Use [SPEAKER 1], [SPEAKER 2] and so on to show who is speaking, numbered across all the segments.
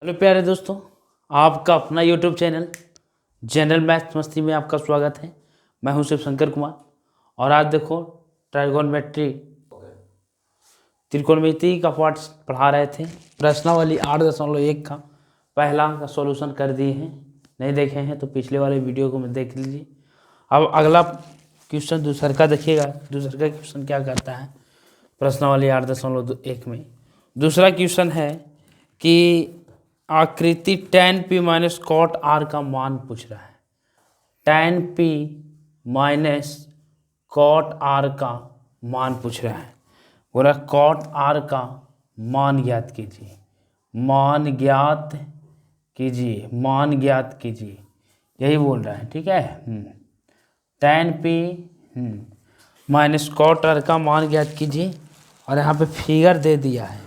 [SPEAKER 1] Hello प्यारे दोस्तों, आपका अपना यूट्यूब चैनल जनरल मैथ्स मस्ती में आपका स्वागत है। मैं हूं शिव शंकर कुमार और आज देखो ट्राइगोनोमेट्री त्रिकोणमिति का पाठ पढ़ा रहे थे। प्रश्नावली 8.1 का पहला का सॉल्यूशन कर दिए हैं। नहीं देखे हैं तो पिछले वाले वीडियो को देख लीजिए। अब अगला क्वेश्चन दूसरा का देखिएगा। दूसरा का क्वेश्चन क्या करता है प्रश्नावली 8.1 में। दूसरा क्वेश्चन है कि आकृति tan p minus cot r का मान पूछ रहा है। tan p minus cot r का मान पूछ रहा है। बोला कॉट r का मान ज्ञात कीजिए, मान ज्ञात कीजिए, मान ज्ञात कीजिए, यही बोल रहा है। ठीक है। tan p minus cot r का मान ज्ञात कीजिए और यहाँ पे फिगर दे दिया है।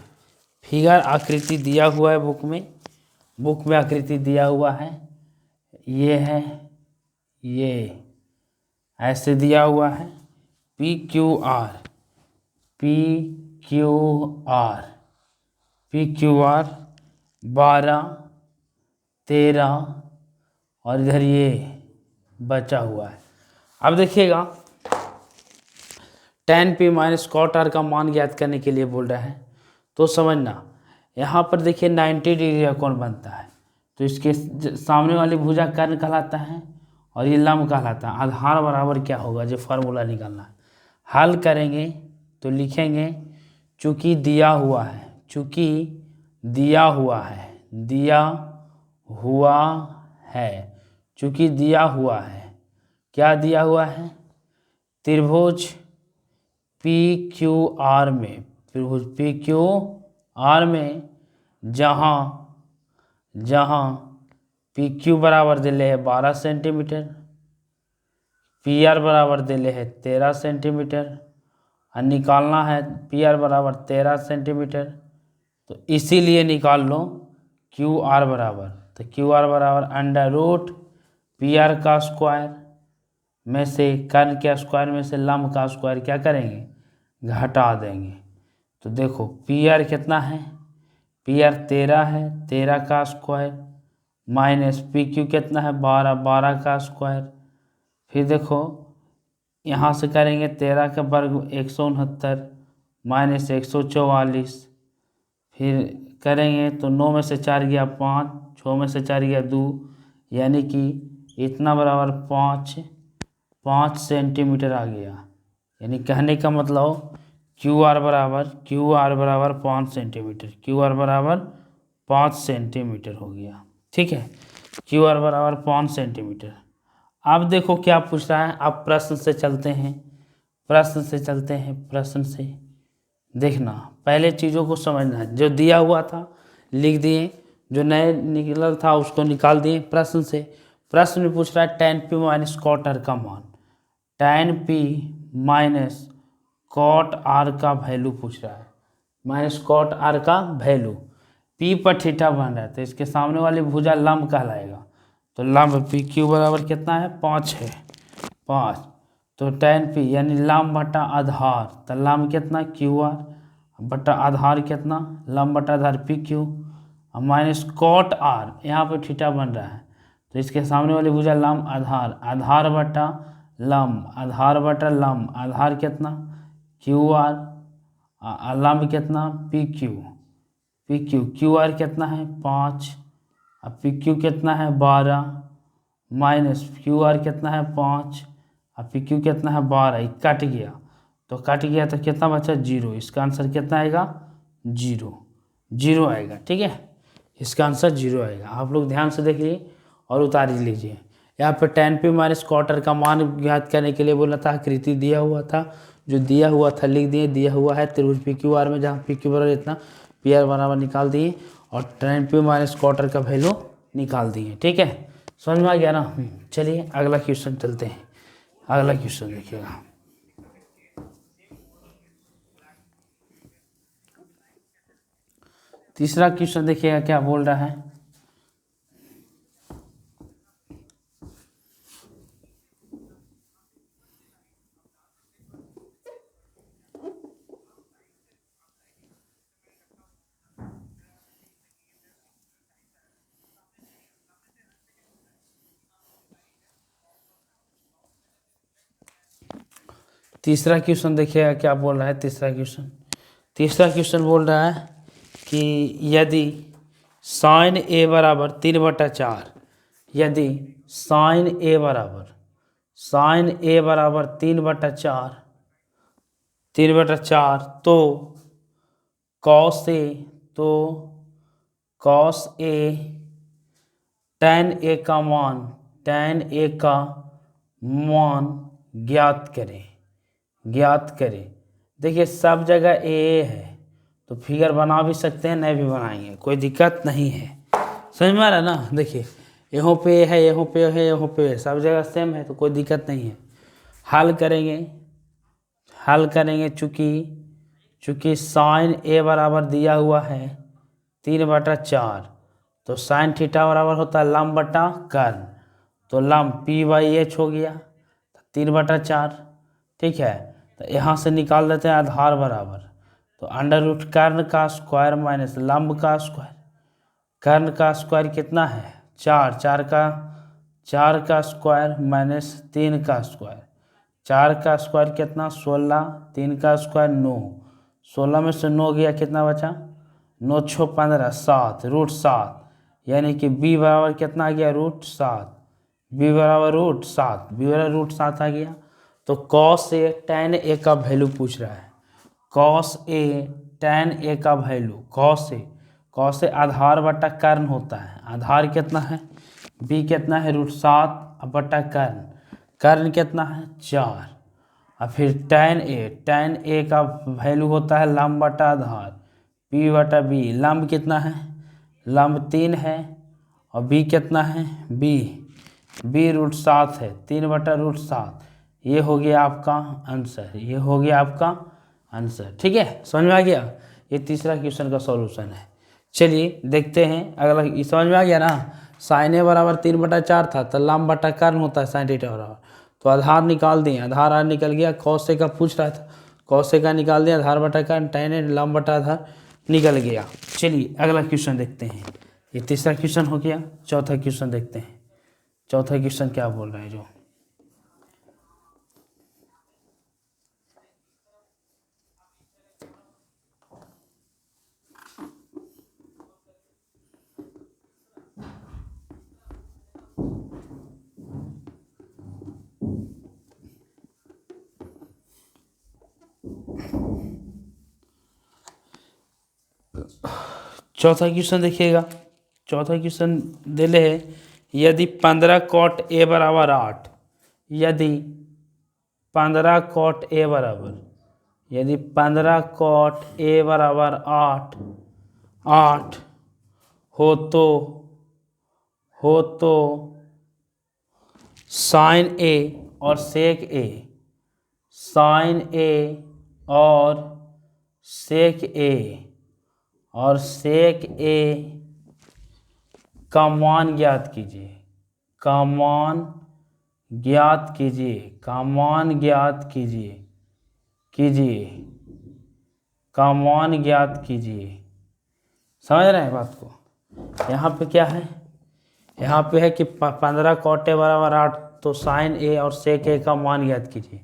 [SPEAKER 1] फिगर आकृति दिया हुआ है बुक में आकृति दिया हुआ है। ये है, ये ऐसे दिया हुआ है P Q R, P Q R, P Q R 12, 13 और इधर ये बचा हुआ है। अब देखिएगा tan p minus cot r का मान ज्ञात करने के लिए बोल रहा है। तो समझना यहाँ पर देखिए 90 डिग्री का कोण बनता है, तो इसके सामने वाली भुजा कर्ण कहलाता है और ये लंब कहलाता है। आधार बराबर क्या होगा, जो फार्मूला निकालना है। हल करेंगे तो लिखेंगे चूँकि दिया हुआ है, चूँकि दिया हुआ है, दिया हुआ है, चूँकि दिया हुआ है, क्या दिया हुआ है, त्रिभुज पी क्यू आर में, त्रिभुज पी क्यू आर में जहाँ पी क्यू बराबर दिले है 12 सेंटीमीटर, पी आर बराबर दिले है 13 सेंटीमीटर और निकालना है पी आर बराबर 13 सेंटीमीटर। तो इसीलिए निकाल लो क्यू आर बराबर, तो क्यू आर बराबर अंडर रूट पी आर का स्क्वायर में से कर्ण के स्क्वायर में से लंब का स्क्वायर क्या करेंगे, घटा देंगे। तो देखो पी आर कितना है, पी आर 13 है, 13 का स्क्वायर माइनस पी क्यू कितना है 12, 12 का स्क्वायर। फिर देखो यहाँ से करेंगे 13 का वर्ग 169 माइनस 144। फिर करेंगे तो 9 में से 4 गया 5, 6 में से 4 गया 2, यानी कि इतना बराबर 5 सेंटीमीटर आ गया। यानी कहने का मतलब क्यू आर बराबर 5 सेंटीमीटर, क्यू आर बराबर 5 सेंटीमीटर हो गया। ठीक है, क्यू आर बराबर 5 सेंटीमीटर। अब देखो क्या पूछ रहा है। अब प्रश्न से चलते हैं, प्रश्न से देखना, पहले चीज़ों को समझना है। जो दिया हुआ था लिख दिए, जो नए निकला था उसको निकाल दिए। प्रश्न में पूछ रहा है tan p minus cot r का मान, tan p minus cot r का वैल्यू पूछ रहा है, माइनस कॉट r का वैल्यू। p पर थीटा बन रहा है तो इसके सामने वाली भुजा लंब कहलाएगा। तो लंब पी क्यू बराबर कितना है 5 है, 5। तो tan p यानी लंब बटा आधार, तो लंब कितना क्यू आर बटा आधार कितना लंब बटा आधार P Q minus cot R, यहाँ पर थीटा बन रहा है तो इसके सामने वाली भुजा लंब आधार, आधार बटा लंब, आधार बटा लंब, आधार कितना क्यू आर, लंब कितना पी क्यू, क्यू आर कितना है 5 और पी क्यू कितना है 12 माइनस क्यू आर कितना है 5 और पी क्यू कितना है 12। कट गया तो कितना बचा 0। इसका आंसर कितना आएगा 0 आएगा। ठीक है, इसका आंसर 0 आएगा। आप लोग ध्यान से देखिए और उतार लीजिए। यहाँ पर tan p माइनस क्वार्टर का मान ज्ञात करने के लिए बोला था, आकृति दिया हुआ था, जो दिया हुआ था लिख दिए। दिया हुआ है त्रिभुज पी क्यू आर में जहाँ पी क्यू बराबर इतना, पी आर बराबर निकाल दिए और tan p माइनस क्वार्टर का वैल्यू निकाल दिए। ठीक है, समझ में आ गया ना। चलिए अगला क्वेश्चन चलते हैं। अगला क्वेश्चन देखिएगा। तीसरा क्वेश्चन देखिएगा क्या बोल रहा है। तीसरा क्वेश्चन देखिएगा क्या बोल रहा है। तीसरा क्वेश्चन बोल रहा है कि यदि साइन ए बराबर 3/4, यदि साइन ए बराबर 3/4 तो कॉस ए tan ए का मान ज्ञात करें। देखिए सब जगह ए है तो फिगर बना भी सकते हैं, नहीं भी बनाएंगे, कोई दिक्कत नहीं है। समझ में आ रहा है ना। देखिए यहाँ पे है, यहाँ पे है, यहाँ पे है, सब जगह सेम है तो कोई दिक्कत नहीं है। हल करेंगे चूँकि साइन ए बराबर दिया हुआ है 3/4, तो साइन थीटा बराबर होता है लंब बटा कर्ण, तो लंब p/h हो गया 3/4। ठीक है, तो यहाँ से निकाल देते हैं आधार बराबर, तो अंडर रूट कर्ण का स्क्वायर माइनस लंब का स्क्वायर। कर्ण का स्क्वायर कितना है 4 का स्क्वायर माइनस 3 का स्क्वायर। 4 का स्क्वायर कितना 16, 3 का स्क्वायर 9, 16 में से 9 गया कितना बचा 9 6 15 7 √7, यानी कि b बराबर कितना आ गया √7। b बराबर √7 आ गया। तो कॉस ए tan ए का वैल्यू पूछ रहा है। कॉस ए tan ए का वैल्यू, कॉस ए आधार बटा कर्ण होता है। आधार कितना है b कितना है √7 बटा कर्ण कितना है 4। और फिर tan ए का वैल्यू होता है लंब बटा आधार p/b। लंब कितना है, लंब 3 है, और b कितना है b √7 है 3/√7। ये हो गया आपका आंसर। ठीक है, समझ में आ गया। ये तीसरा क्वेश्चन का सॉल्यूशन है। चलिए देखते हैं अगला। ये समझ में आ गया ना। साइन ए बराबर 3/4 था तो लंब बटा कर्ण होता है साइन थीटा बराबर, तो आधार निकाल दिए, आधार निकल गया। कॉस ए का पूछ रहा था, कॉस ए का निकाल दिया, आधार बटा कर्ण, tan ए लंब बटा आधार निकल गया। चलिए अगला क्वेश्चन देखते हैं। ये तीसरा क्वेश्चन हो गया। चौथा क्वेश्चन देखते हैं। चौथा क्वेश्चन क्या बोल रहा है जो चौथा क्वेश्चन देखिएगा। चौथा क्वेश्चन दिले है यदि 15 cot a बराबर 8, यदि 15 cot a बराबर 8 हो तो साइन ए और सेक ए का मान ज्ञात कीजिए। का मान ज्ञात कीजिए। समझ रहे हैं बात को। यहाँ पे क्या है, यहाँ पे है कि 15 cot a बराबर 8, तो साइन ए और सेक ए का मान ज्ञात कीजिए।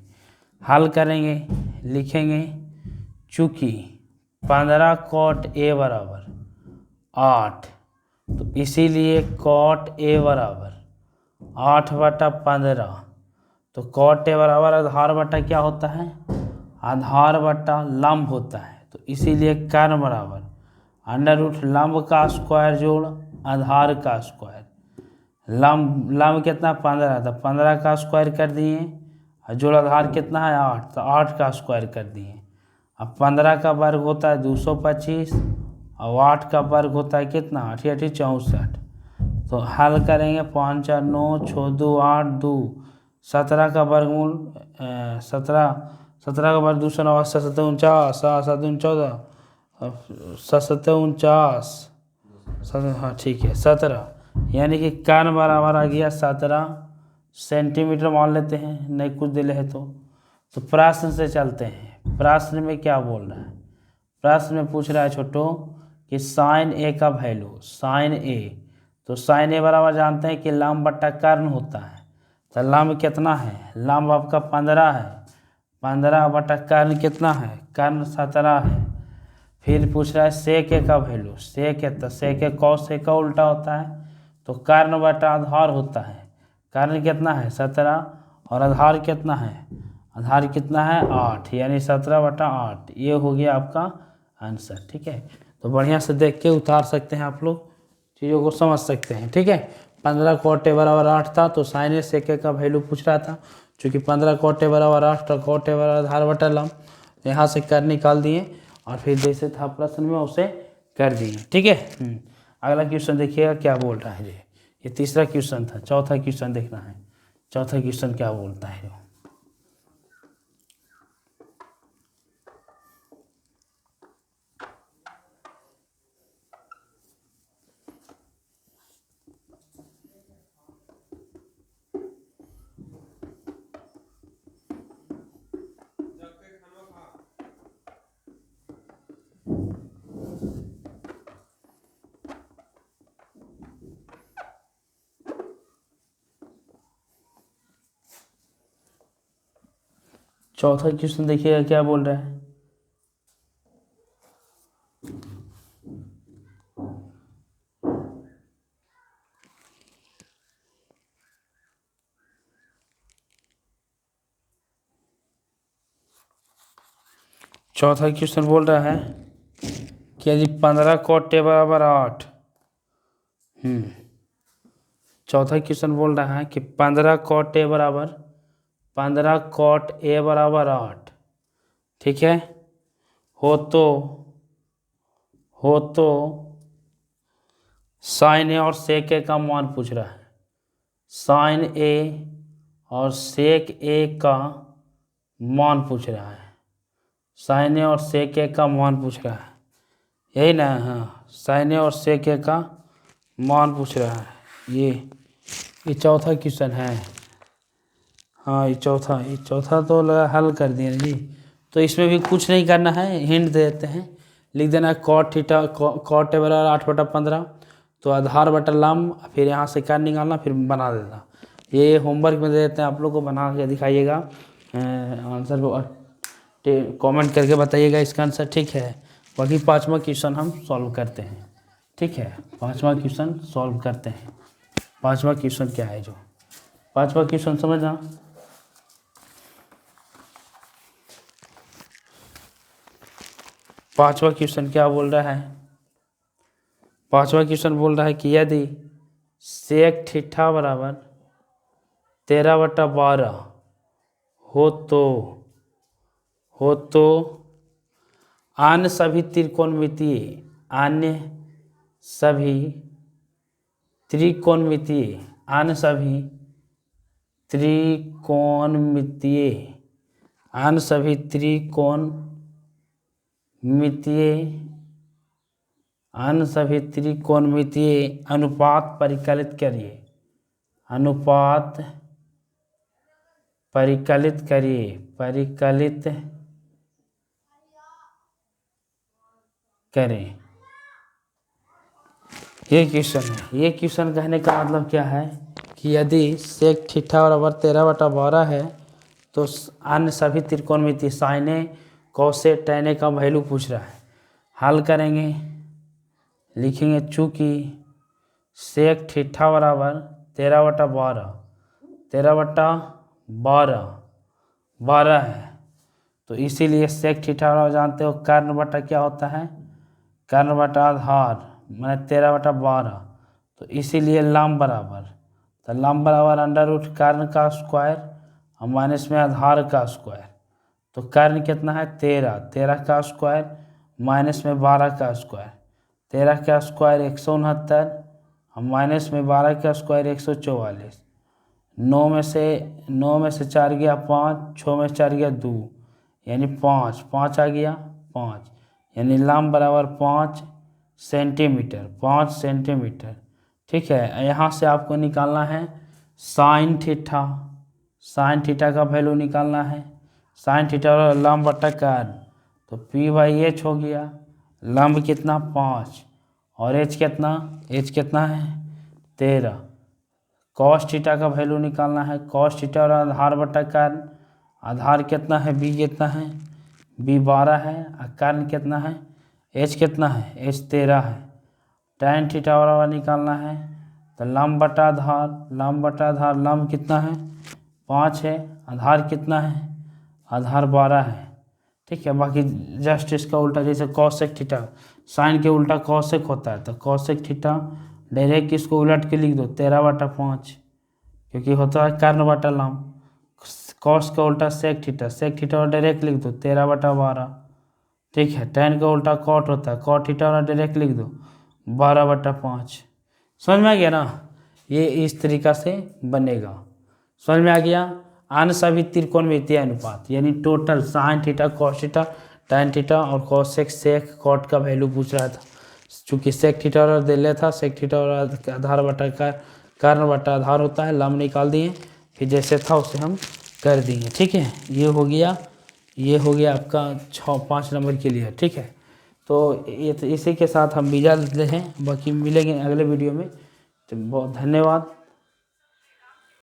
[SPEAKER 1] हल करेंगे, लिखेंगे चूँकि 15 cot a बराबर 8, तो इसीलिए cot a बराबर 8/15, तो cot a बराबर आधार बटा क्या होता है, आधार बटा लंब होता है, तो इसीलिए कर्ण बराबर अंडर रूट लंब का स्क्वायर जोड़ आधार का स्क्वायर। लंब कितना 15 था, 15 का स्क्वायर कर दिए, और जोड़ आधार कितना है 8, तो 8 का स्क्वायर कर दिए। अब 15 का वर्ग होता है 225, और 8 का वर्ग होता है कितना 8 × 8 = 64। तो हल करेंगे 5 4 9 6 2 8 2, 17 का वर्गमूल 17 का वर्ग 209 7 49 7 14 7 49 हाँ ठीक है 17, यानी कि कर्ण बराबर आ गया 17 सेंटीमीटर मान लेते हैं, नहीं कुछ दिले है तो प्रश्न से चलते हैं। प्रश्न में क्या बोल रहा है, प्रश्न में पूछ रहा है छोटो कि साइन ए का वैल्यू, साइन ए, तो साइन ए बराबर जानते हैं कि लंब बटा कर्ण होता है, तो लंब कितना है, लंब आपका 15 है, 15 बटा कर्ण कितना है, कर्ण 17 है। फिर पूछ रहा है सेक ए का वैल्यू, सेक ए तो सेक ए कॉस ए का उल्टा होता है, तो कर्ण बटा आधार होता है। कर्ण कितना है 17 और आधार कितना है, आधार कितना है 8, यानी 17/8। ये हो गया आपका आंसर। ठीक है, तो बढ़िया से देख के उतार सकते हैं आप लोग, चीज़ों को समझ सकते हैं। ठीक है, 15 cot a बराबर 8 था तो साइन ए सेक ए का वैल्यू पूछ रहा था। चूँकि 15 cot a बराबर 8 और cot a बराबर आधार बटा लंब, यहाँ से कर निकाल दिए और फिर जैसे था प्रश्न में उसे कर दिए। ठीक है, अगला क्वेश्चन देखिएगा क्या बोल रहा है। ये तीसरा क्वेश्चन था, चौथा क्वेश्चन देखना है। चौथा क्वेश्चन क्या बोलता है। चौथा क्वेश्चन देखिएगा क्या बोल रहा है। चौथा क्वेश्चन बोल रहा है कि यदि 15 cot a बराबर 8, चौथा क्वेश्चन बोल रहा है कि 15 cot a बराबर 8। ठीक है, हो तो साइन ए और सेक ए का मान पूछ रहा है। साइन ए और सेक ए का मान पूछ रहा है। साइन ए और सेक ए का मान पूछ रहा है, यही ना। हाँ, साइन ए और सेक ए का मान पूछ रहा है। ये चौथा क्वेश्चन है। हाँ, ये चौथा तो हल कर दिए जी। तो इसमें भी कुछ नहीं करना है, हिंट दे देते हैं। लिख देना cot थीटा cot a बराबर 8/15, तो आधार बटा लंब, फिर यहाँ से क्या निकालना, फिर बना देना। ये होमवर्क में दे देते हैं, आप लोग को बना के दिखाइएगा। आंसर कमेंट करके बताइएगा इसका आंसर। ठीक है, बाकी पाँचवा क्वेश्चन हम सॉल्व करते हैं। ठीक है, पाँचवा क्वेश्चन सॉल्व करते हैं। पाँचवा क्वेश्चन क्या है, जो पाँचवा क्वेश्चन समझना। पाँचवा क्वेश्चन क्या बोल रहा है। पाँचवा क्वेश्चन बोल रहा है कि यदि सेक थीटा बराबर 13/12 हो तो अन्य सभी त्रिकोणमितीय अनुपात परिकलित करें। ये क्वेश्चन है। ये क्वेश्चन कहने का मतलब क्या है कि यदि सेक थीटा बराबर 13/12 है तो अन्य सभी त्रिकोणमितीय sign A, cos A, tan A का वैल्यू पूछ रहा है। हल करेंगे, लिखेंगे चूँकि सेक थीटा बराबर 13/12 है, तो इसीलिए सेक थीटा बराबर जानते हो कर्ण बटा क्या होता है, कर्ण बटा आधार, मैंने 13/12। तो इसीलिए लंब बराबर, तो लंब बराबर √ कर्ण का स्क्वायर और माइनस में आधार का स्क्वायर। तो कर्ण कितना है 13 का स्क्वायर माइनस में 12 का स्क्वायर। 13 का स्क्वायर 169 और माइनस में 12 का स्क्वायर 144। 9 में से 4 गया 5, 6 में से 4 गया 2, यानी 5 आ गया 5, यानी लंब बराबर 5 सेंटीमीटर। ठीक है, यहाँ से आपको निकालना है साइन थीटा का वैल्यू निकालना है। साइन थीटा लंब बटा कर्ण, तो P/H हो गया। लंब कितना 5 और एच कितना है 13। कॉस थीटा का वैल्यू निकालना है। कॉस थीटा और आधार बटा कर्ण, आधार कितना है, बी कितना है, बी 12 है, और कर्ण कितना है, एच कितना है, एच 13 है। tan थीटा वाला निकालना है तो लंब बटा आधार, लंब बटा आधार, लंब कितना है 5 है, आधार कितना है, आधार 12 है। ठीक है, बाकी जस्ट इसका उल्टा, जैसे कॉसेक थीटा, साइन के उल्टा कॉसेक होता है, तो कॉसेक थीटा डायरेक्ट इसको उलट के लिख दो 13/5, क्योंकि होता है कर्ण बटा लंब। कॉस का उल्टा sec theta, sec theta direct लिख दो 13/12। ठीक है, tan का उल्टा कॉट होता है, कॉट थीटा वाला डायरेक्ट लिख दो 12/5। समझ में आ गया ना, ये इस तरीका से बनेगा। समझ में आ गया। अन्य सभी त्रिकोणमितीय अनुपात यानी total sine theta, cos theta, tan theta और कॉसेक सेक कॉट का वैल्यू पूछ रहा था। चूँकि सेक थीटा वाला दे लिया था, सेक थीटा वाला आधार बटा का कर्ण बटा आधार होता है, लंब निकाल दिए, फिर जैसे था उसे हम कर दिए। ठीक है, ये हो गया आपका 5 नंबर के लिए। ठीक है, तो इसी के साथ हम विदा लेते हैं, बाकी मिलेंगे अगले वीडियो में। तो बहुत धन्यवाद।